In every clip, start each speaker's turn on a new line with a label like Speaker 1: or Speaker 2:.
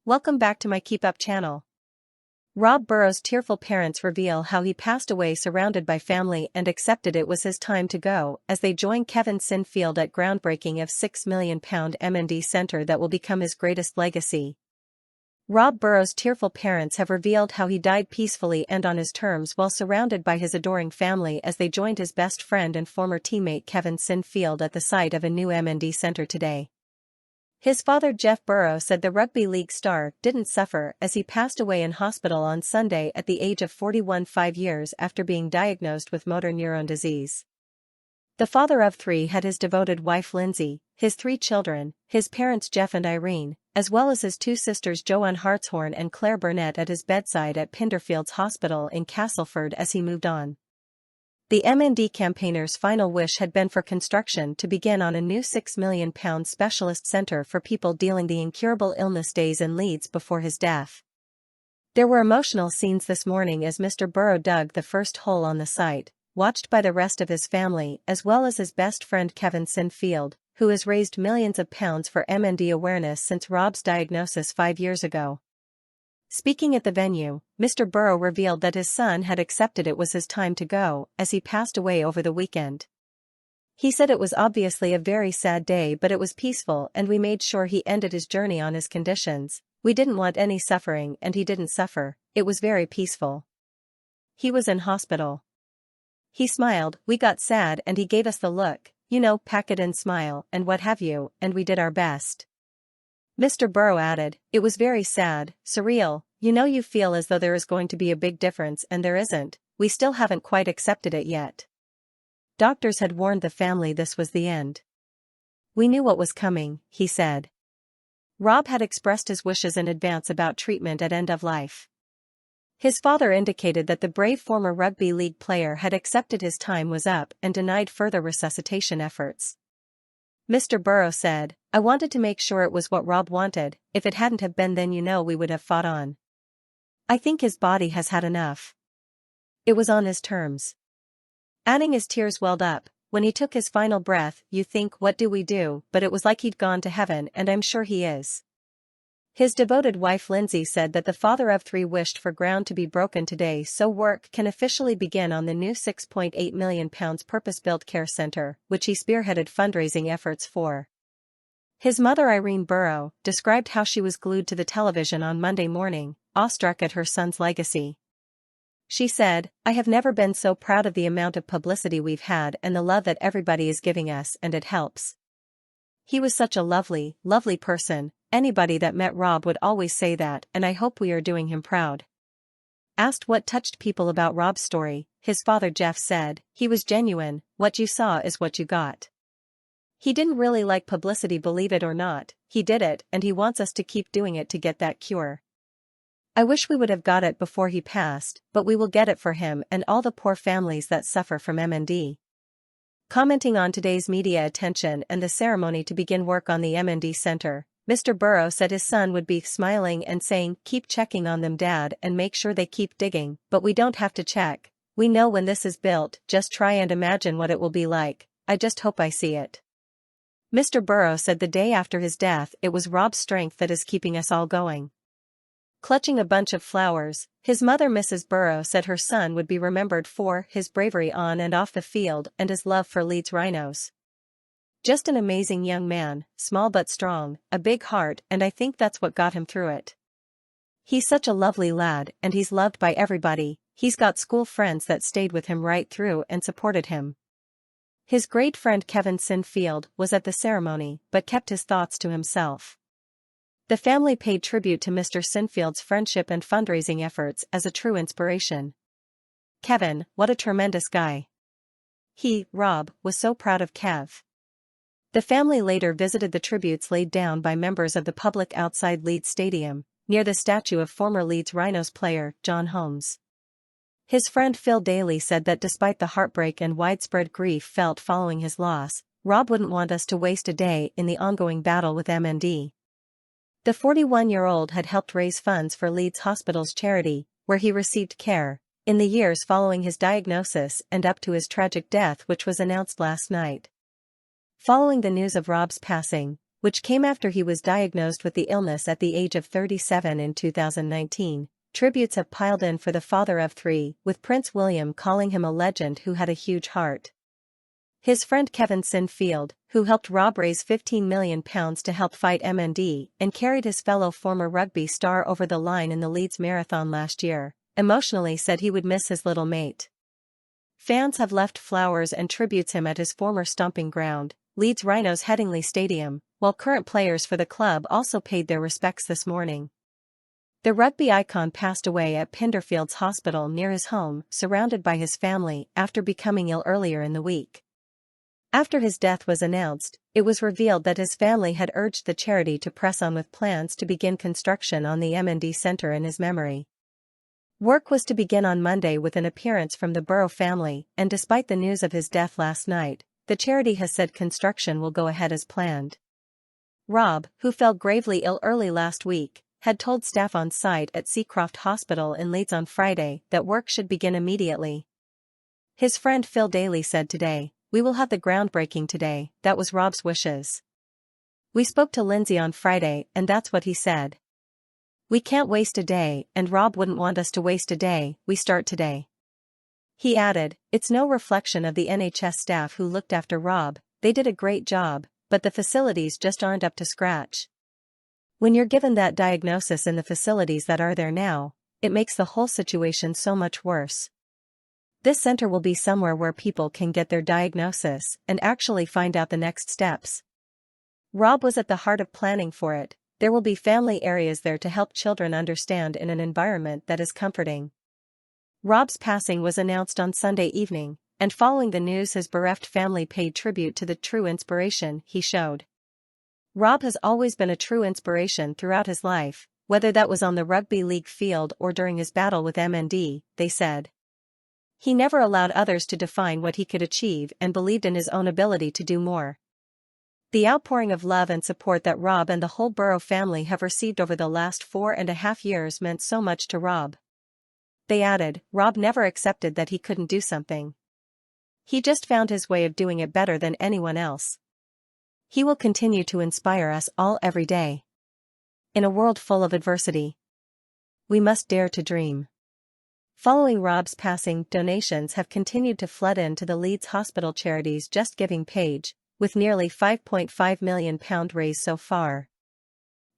Speaker 1: Welcome back to my KEEPUP channel. Rob Burrow's tearful parents reveal how he passed away surrounded by family and accepted it was his time to go as they join Kevin Sinfield at groundbreaking of £6 million M&D centre that will become his greatest legacy. Rob Burrow's tearful parents have revealed how he died peacefully and on his terms while surrounded by his adoring family as they joined his best friend and former teammate Kevin Sinfield at the site of a new M&D centre today. His father Jeff Burrow said the rugby league star didn't suffer as he passed away in hospital on Sunday at the age of 41, 5 years after being diagnosed with motor neuron disease. The father of three had his devoted wife Lindsay, his 3 children, his parents Jeff and Irene, as well as his 2 sisters Joanne Hartshorn and Claire Burnett at his bedside at Pinderfields Hospital in Castleford as he moved on. The M&D campaigners' final wish had been for construction to begin on a new £6 million specialist centre for people dealing the incurable illness days in Leeds before his death. There were emotional scenes this morning as Mr. Burrow dug the first hole on the site, watched by the rest of his family as well as his best friend Kevin Sinfield, who has raised millions of pounds for M&D awareness since Rob's diagnosis 5 years ago. Speaking at the venue, Mr. Burrow revealed that his son had accepted it was his time to go as he passed away over the weekend. He said it was obviously a very sad day but it was peaceful and we made sure he ended his journey on his conditions. We didn't want any suffering and he didn't suffer, it was very peaceful. He was in hospital. He smiled, we got sad and he gave us the look, pack it in smile and what have you, and we did our best. Mr. Burrow added, it was very sad, surreal, you feel as though there is going to be a big difference and there isn't, we still haven't quite accepted it yet. Doctors had warned the family this was the end. We knew what was coming, he said. Rob had expressed his wishes in advance about treatment at end of life. His father indicated that the brave former rugby league player had accepted his time was up and denied further resuscitation efforts. Mr. Burrow said, I wanted to make sure it was what Rob wanted, if it hadn't have been then we would have fought on. I think his body has had enough. It was on his terms. Adding his tears welled up, when he took his final breath you think what do we do, but it was like he'd gone to heaven and I'm sure he is. His devoted wife Lindsay said that the father of 3 wished for ground to be broken today so work can officially begin on the new £6.8 million purpose-built care centre, which he spearheaded fundraising efforts for. His mother Irene Burrow described how she was glued to the television on Monday morning, awestruck at her son's legacy. She said, I have never been so proud of the amount of publicity we've had and the love that everybody is giving us and it helps. He was such a lovely, lovely person. Anybody that met Rob would always say that and I hope we are doing him proud. Asked what touched people about Rob's story, his father Jeff said, he was genuine, what you saw is what you got. He didn't really like publicity, believe it or not, he did it and he wants us to keep doing it to get that cure. I wish we would have got it before he passed, but we will get it for him and all the poor families that suffer from M&D. Commenting on today's media attention and the ceremony to begin work on the M&D Centre, Mr. Burrow said his son would be smiling and saying, keep checking on them dad and make sure they keep digging, but we don't have to check, we know when this is built, just try and imagine what it will be like, I just hope I see it. Mr. Burrow said the day after his death it was Rob's strength that is keeping us all going. Clutching a bunch of flowers, his mother Mrs. Burrow said her son would be remembered for his bravery on and off the field and his love for Leeds Rhinos. Just an amazing young man, small but strong, a big heart and I think that's what got him through it. He's such a lovely lad and he's loved by everybody, he's got school friends that stayed with him right through and supported him. His great friend Kevin Sinfield was at the ceremony but kept his thoughts to himself. The family paid tribute to Mr. Sinfield's friendship and fundraising efforts as a true inspiration. Kevin, what a tremendous guy. He, Rob, was so proud of Kev. The family later visited the tributes laid down by members of the public outside Leeds Stadium, near the statue of former Leeds Rhinos player John Holmes. His friend Phil Daly said that despite the heartbreak and widespread grief felt following his loss, Rob wouldn't want us to waste a day in the ongoing battle with M&D. The 41-year-old had helped raise funds for Leeds Hospital's charity, where he received care, in the years following his diagnosis and up to his tragic death which was announced last night. Following the news of Rob's passing, which came after he was diagnosed with the illness at the age of 37 in 2019. Tributes have piled in for the father of three, with Prince William calling him a legend who had a huge heart. His friend Kevin Sinfield, who helped Rob raise £15 million to help fight MND and carried his fellow former rugby star over the line in the Leeds Marathon last year, emotionally said he would miss his little mate. Fans have left flowers and tributes him at his former stomping ground, Leeds Rhinos Headingley Stadium, while current players for the club also paid their respects this morning. The rugby icon passed away at Pinderfields Hospital near his home, surrounded by his family, after becoming ill earlier in the week. After his death was announced, it was revealed that his family had urged the charity to press on with plans to begin construction on the MND Centre in his memory. Work was to begin on Monday with an appearance from the Burrow family, and despite the news of his death last night, the charity has said construction will go ahead as planned. Rob, who fell gravely ill early last week, had told staff on site at Seacroft Hospital in Leeds on Friday that work should begin immediately. His friend Phil Daly said today, "We will have the groundbreaking today, that was Rob's wishes. We spoke to Lindsay on Friday and that's what he said. We can't waste a day and Rob wouldn't want us to waste a day, we start today." He added, "It's no reflection of the NHS staff who looked after Rob, they did a great job, but the facilities just aren't up to scratch. When you're given that diagnosis in the facilities that are there now, it makes the whole situation so much worse. This center will be somewhere where people can get their diagnosis and actually find out the next steps. Rob was at the heart of planning for it. There will be family areas there to help children understand in an environment that is comforting." Rob's passing was announced on Sunday evening, and following the news his bereft family paid tribute to the true inspiration he showed. Rob has always been a true inspiration throughout his life, whether that was on the rugby league field or during his battle with MND, they said. He never allowed others to define what he could achieve and believed in his own ability to do more. The outpouring of love and support that Rob and the whole Burrow family have received over the last 4.5 years meant so much to Rob. They added, "Rob never accepted that he couldn't do something. He just found his way of doing it better than anyone else. He will continue to inspire us all every day. In a world full of adversity, we must dare to dream." Following Rob's passing, donations have continued to flood into the Leeds Hospital Charities Just Giving page, with nearly £5.5 million raised so far.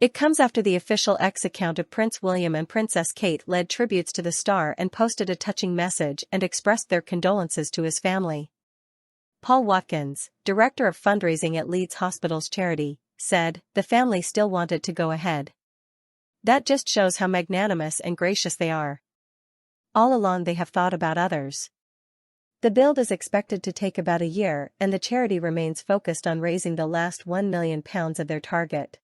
Speaker 1: It comes after the official X account of Prince William and Princess Kate led tributes to the star and posted a touching message and expressed their condolences to his family. Paul Watkins, director of fundraising at Leeds Hospital's charity, said, "The family still want it to go ahead. That just shows how magnanimous and gracious they are. All along they have thought about others." The build is expected to take about a year and the charity remains focused on raising the last £1 million of their target.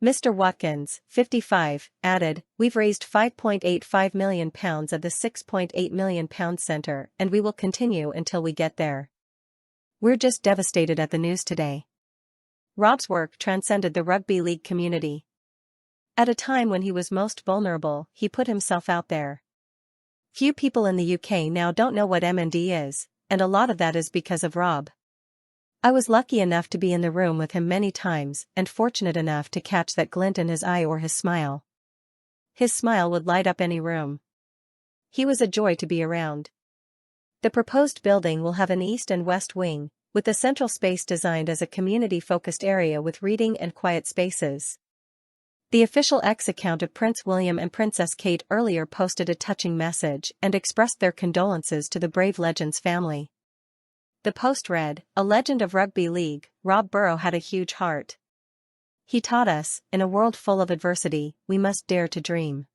Speaker 1: Mr. Watkins, 55, added, "We've raised £5.85 million of the £6.8 million centre and we will continue until we get there. We're just devastated at the news today." Rob's work transcended the rugby league community. At a time when he was most vulnerable, he put himself out there. Few people in the UK now don't know what MND is, and a lot of that is because of Rob. "I was lucky enough to be in the room with him many times and fortunate enough to catch that glint in his eye or his smile. His smile would light up any room. He was a joy to be around." The proposed building will have an east and west wing, with the central space designed as a community-focused area with reading and quiet spaces. The official X account of Prince William and Princess Kate earlier posted a touching message and expressed their condolences to the brave legend's family. The post read, "A legend of rugby league, Rob Burrow had a huge heart. He taught us, in a world full of adversity, we must dare to dream.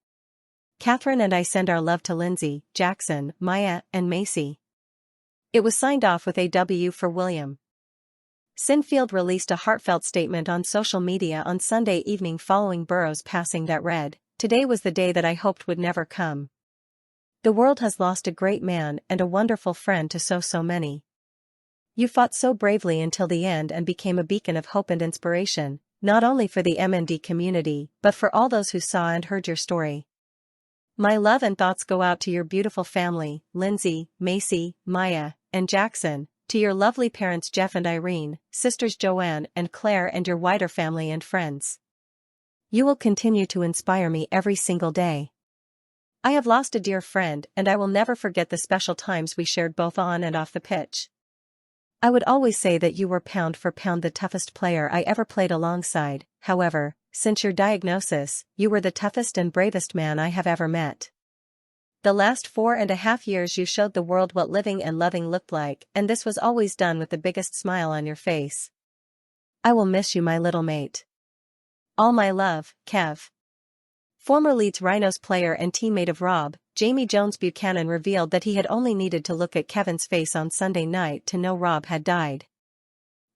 Speaker 1: Catherine and I send our love to Lindsay, Jackson, Maya, and Macy." It was signed off with AW for William. Sinfield released a heartfelt statement on social media on Sunday evening following Burrow's passing that read, "Today was the day that I hoped would never come. The world has lost a great man and a wonderful friend to so many. You fought so bravely until the end and became a beacon of hope and inspiration, not only for the MND community but for all those who saw and heard your story. My love and thoughts go out to your beautiful family, Lindsay, Macy, Maya, and Jackson, To your lovely parents Jeff and Irene, sisters Joanne and Claire and your wider family and friends. You will continue to inspire me every single day. I have lost a dear friend and I will never forget the special times we shared both on and off the pitch. I would always say that you were pound for pound the toughest player I ever played alongside. However, since your diagnosis, you were the toughest and bravest man I have ever met. The last 4.5 years you showed the world what living and loving looked like, and this was always done with the biggest smile on your face. I will miss you, my little mate. All my love, Kev. Former Leeds Rhinos player and teammate of Rob, Jamie Jones Buchanan revealed that he had only needed to look at Kevin's face on Sunday night to know Rob had died.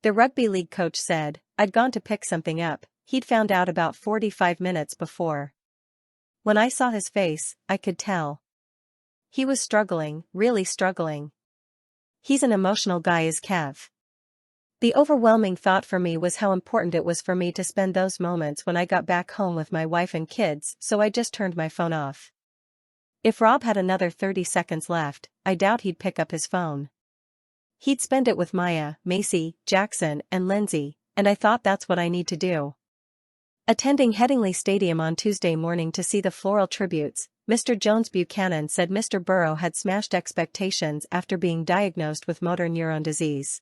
Speaker 1: The rugby league coach said, "I'd gone to pick something up, he'd found out about 45 minutes before. When I saw his face, I could tell. He was struggling, really struggling. He's an emotional guy, is Kev. The overwhelming thought for me was how important it was for me to spend those moments when I got back home with my wife and kids, so I just turned my phone off. If Rob had another 30 seconds left, I doubt he'd pick up his phone. He'd spend it with Maya, Macy, Jackson, and Lindsay, and I thought that's what I need to do." Attending Headingley Stadium on Tuesday morning to see the floral tributes, Mr. Jones Buchanan said Mr. Burrow had smashed expectations after being diagnosed with motor neuron disease.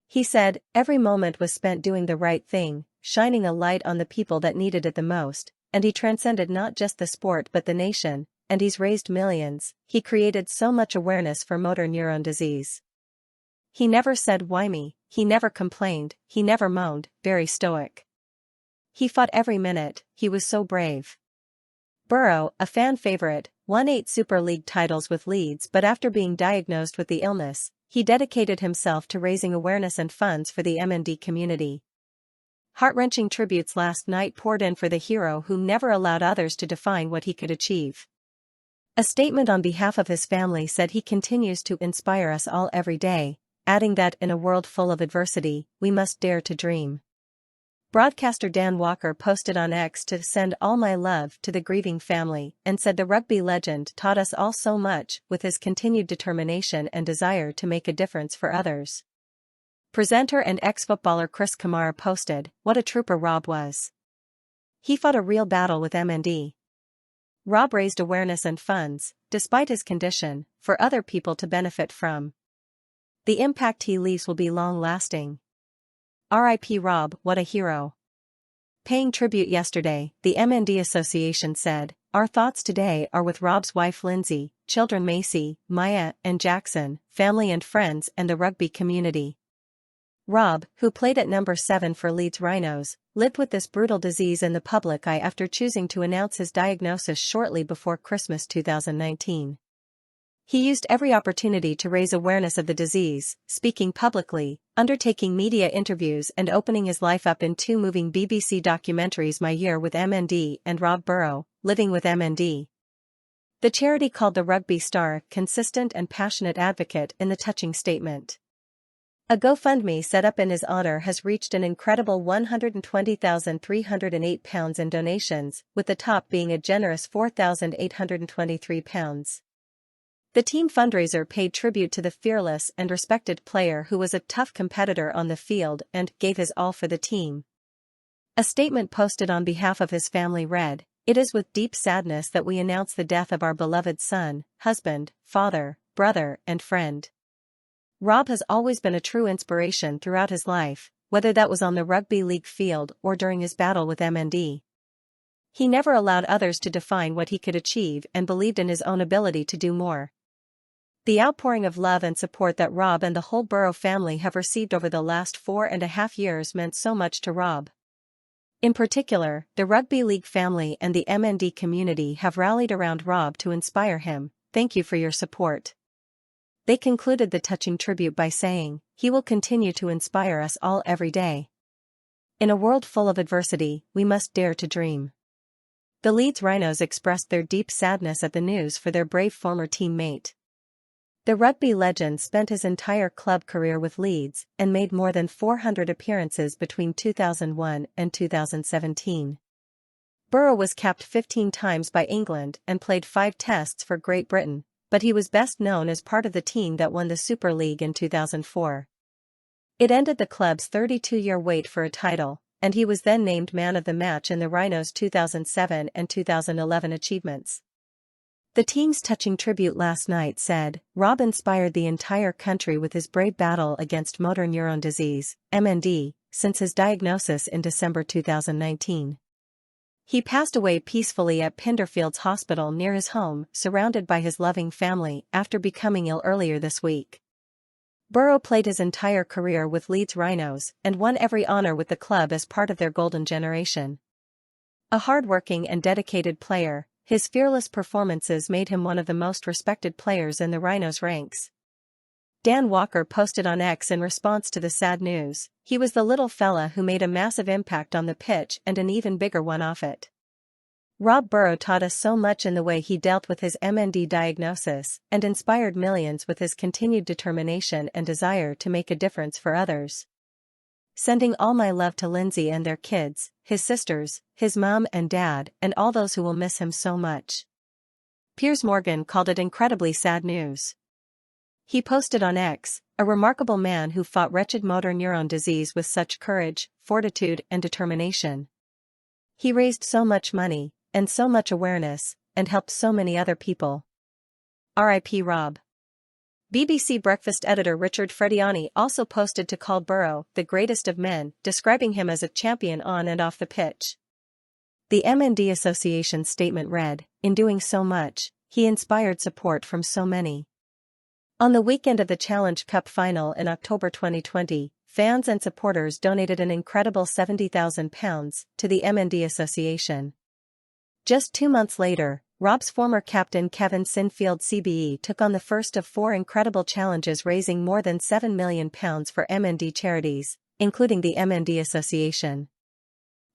Speaker 1: He said, "Every moment was spent doing the right thing, shining a light on the people that needed it the most, and he transcended not just the sport but the nation, and he's raised millions. He created so much awareness for motor neuron disease. He never said why me, he never complained, he never moaned, very stoic. He fought every minute, he was so brave." Burrow, a fan favorite, won 8 Super League titles with Leeds, but after being diagnosed with the illness, he dedicated himself to raising awareness and funds for the MND community. Heart-wrenching tributes last night poured in for the hero who never allowed others to define what he could achieve. A statement on behalf of his family said he continues to inspire us all every day, adding that in a world full of adversity, we must dare to dream. Broadcaster Dan Walker posted on X to send all my love to the grieving family and said the rugby legend taught us all so much with his continued determination and desire to make a difference for others. Presenter and ex-footballer Chris Kamara posted, "What a trooper Rob was. He fought a real battle with MND. Rob raised awareness and funds, despite his condition, for other people to benefit from. The impact he leaves will be long-lasting. R.I.P. Rob, what a hero." Paying tribute yesterday, the MND Association said, "Our thoughts today are with Rob's wife Lindsay, children Macy, Maya, and Jackson, family and friends and the rugby community." Rob, who played at number 7 for Leeds Rhinos, lived with this brutal disease in the public eye after choosing to announce his diagnosis shortly before Christmas 2019. He used every opportunity to raise awareness of the disease, speaking publicly, undertaking media interviews and opening his life up in 2 moving BBC documentaries, My Year with MND and Rob Burrow, Living with MND. The charity called the rugby star a consistent and passionate advocate in the touching statement. A GoFundMe set up in his honor has reached an incredible £120,308 in donations, with the top being a generous £4,823. The team fundraiser paid tribute to the fearless and respected player who was a tough competitor on the field and gave his all for the team. A statement posted on behalf of his family read, "It is with deep sadness that we announce the death of our beloved son, husband, father, brother, and friend. Rob has always been a true inspiration throughout his life, whether that was on the rugby league field or during his battle with MND. He never allowed others to define what he could achieve and believed in his own ability to do more." The outpouring of love and support that Rob and the whole Burrow family have received over the last 4.5 years meant so much to Rob. In particular, the rugby league family and the MND community have rallied around Rob to inspire him. "Thank you for your support." They concluded the touching tribute by saying, "He will continue to inspire us all every day. In a world full of adversity, we must dare to dream." The Leeds Rhinos expressed their deep sadness at the news for their brave former teammate. The rugby legend spent his entire club career with Leeds and made more than 400 appearances between 2001 and 2017. Burrow was capped 15 times by England and played 5 tests for Great Britain, but he was best known as part of the team that won the Super League in 2004. It ended the club's 32-year wait for a title, and he was then named Man of the Match in the Rhinos' 2007 and 2011 achievements. The team's touching tribute last night said, "Rob inspired the entire country with his brave battle against motor neuron disease, MND, since his diagnosis in December 2019. He passed away peacefully at Pinderfields Hospital near his home, surrounded by his loving family, after becoming ill earlier this week." Burrow played his entire career with Leeds Rhinos and won every honor with the club as part of their golden generation. A hard-working and dedicated player, his fearless performances made him one of the most respected players in the Rhinos' ranks. Dan Walker posted on X in response to the sad news, "He was the little fella who made a massive impact on the pitch and an even bigger one off it. Rob Burrow taught us so much in the way he dealt with his MND diagnosis and inspired millions with his continued determination and desire to make a difference for others. Sending all my love to Lindsay and their kids, his sisters, his mom and dad, and all those who will miss him so much." Piers Morgan called it incredibly sad news. He posted on X, "A remarkable man who fought wretched motor neuron disease with such courage, fortitude, and determination. He raised so much money, and so much awareness, and helped so many other people. R.I.P. Rob." BBC Breakfast editor Richard Frediani also posted to call Burrow the greatest of men, describing him as a champion on and off the pitch. The MND Association's statement read, "In doing so much, he inspired support from so many." On the weekend of the Challenge Cup final in October 2020, fans and supporters donated an incredible £70,000 to the MND Association. Just 2 months later, Rob's former captain Kevin Sinfield CBE took on the first of 4 incredible challenges, raising more than £7 million for MND charities, including the MND Association.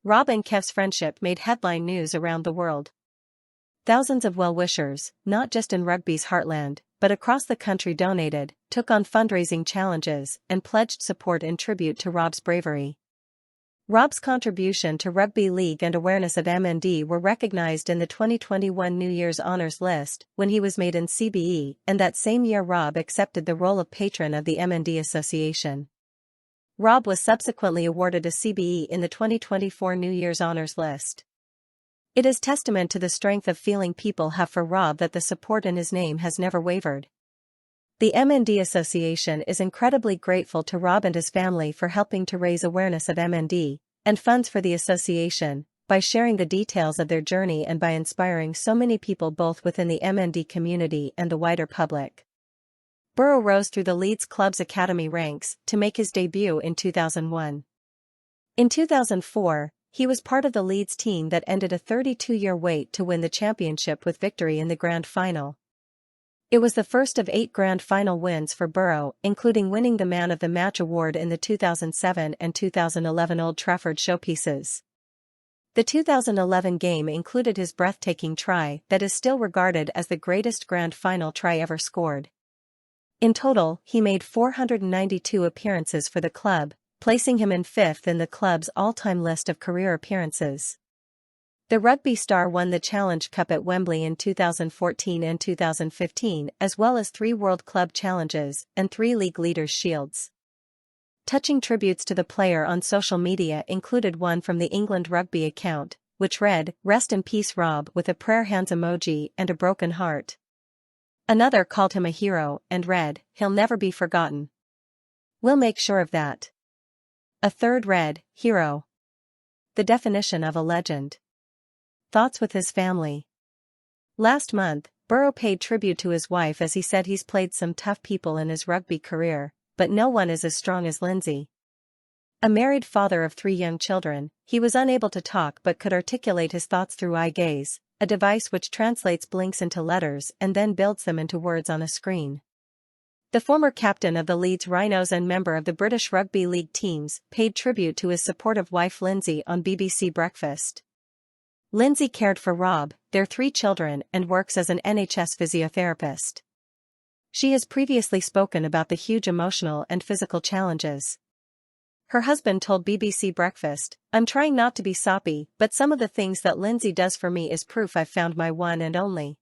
Speaker 1: Rob and Kev's friendship made headline news around the world. Thousands of well-wishers, not just in rugby's heartland, but across the country donated, took on fundraising challenges, and pledged support in tribute to Rob's bravery. Rob's contribution to rugby league and awareness of MND were recognized in the 2021 New Year's Honours list when he was made in CBE, and that same year Rob accepted the role of patron of the MND Association. Rob was subsequently awarded a CBE in the 2024 New Year's Honours list. It is testament to the strength of feeling people have for Rob that the support in his name has never wavered. The MND Association is incredibly grateful to Rob and his family for helping to raise awareness of MND and funds for the association, by sharing the details of their journey and by inspiring so many people both within the MND community and the wider public. Burrow rose through the Leeds club's academy ranks to make his debut in 2001. In 2004, he was part of the Leeds team that ended a 32-year wait to win the championship with victory in the grand final. It was the first of 8 grand final wins for Burrow, including winning the Man of the Match award in the 2007 and 2011 Old Trafford showpieces. The 2011 game included his breathtaking try that is still regarded as the greatest grand final try ever scored. In total, he made 492 appearances for the club, placing him in 5th in the club's all-time list of career appearances. The rugby star won the Challenge Cup at Wembley in 2014 and 2015, as well as 3 World Club Challenges and 3 League Leaders' Shields. Touching tributes to the player on social media included one from the England Rugby account, which read, "Rest in peace Rob," with a prayer hands emoji and a broken heart. Another called him a hero and read, "He'll never be forgotten. We'll make sure of that." A third read, "Hero. The definition of a legend." Thoughts with his family. Last month, Burrow paid tribute to his wife as he said he's played some tough people in his rugby career, but no one is as strong as Lindsay. A married father of 3 young children, he was unable to talk but could articulate his thoughts through eye gaze, a device which translates blinks into letters and then builds them into words on a screen. The former captain of the Leeds Rhinos and member of the British Rugby League teams paid tribute to his supportive wife Lindsay on BBC Breakfast. Lindsay cared for Rob, their 3 children, and works as an NHS physiotherapist. She has previously spoken about the huge emotional and physical challenges. Her husband told BBC Breakfast, "I'm trying not to be soppy, but some of the things that Lindsay does for me is proof I've found my one and only."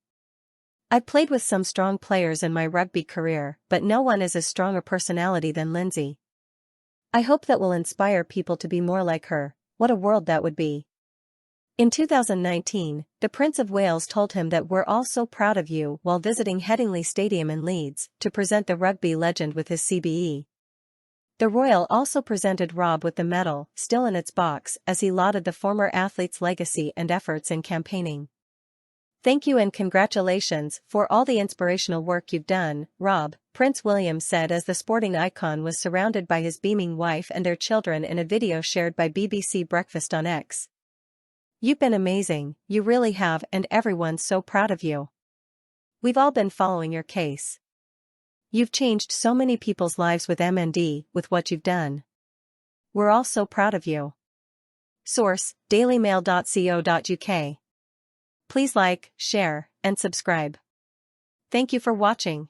Speaker 1: I've played with some strong players in my rugby career, but no one is as strong a personality than Lindsay. I hope that will inspire people to be more like her. What a world that would be. In 2019, the Prince of Wales told him that "We're all so proud of you" while visiting Headingley Stadium in Leeds to present the rugby legend with his CBE. The Royal also presented Rob with the medal, still in its box, as he lauded the former athlete's legacy and efforts in campaigning. "Thank you and congratulations for all the inspirational work you've done, Rob," Prince William said as the sporting icon was surrounded by his beaming wife and their children in a video shared by BBC Breakfast on X. "You've been amazing, you really have, and everyone's so proud of you. We've all been following your case. You've changed so many people's lives with MND, with what you've done. We're all so proud of you." Source: dailymail.co.uk. Please like, share, and subscribe. Thank you for watching.